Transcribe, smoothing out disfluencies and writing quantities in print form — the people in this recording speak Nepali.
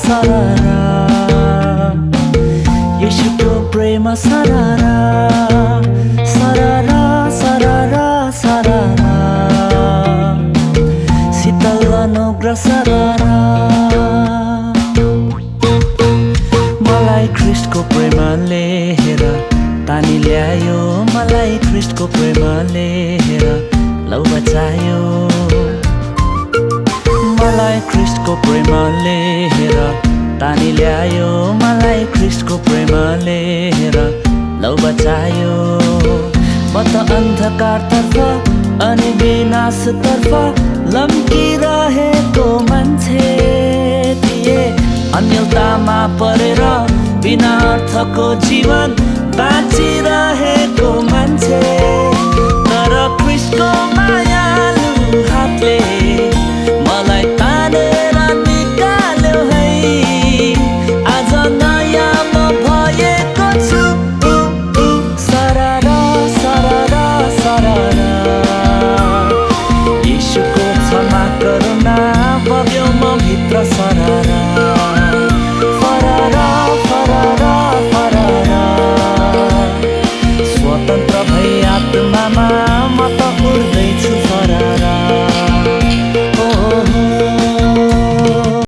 सारारा येशूको प्रेम सारारा सारारा सारारा सारारा शीतल अनुग्रह सारारा मलाई ख्रीष्टको प्रेमले हेर तानी ल्यायो मलाई ख्रीष्टको प्रेमले हेर लौ बचायो मलाई ख्रीष्टको प्रेमले हेर तानी ल्यायो मलाई ख्रीष्टको प्रेमले हेर लौ बचायो म त अन्धकारतर्फ अनि विनाशतर्फ लम्किरहेको मान्छे थिए अन्यलतामा परेर बिना अर्थको जीवन बाँचिरहेको मान्छे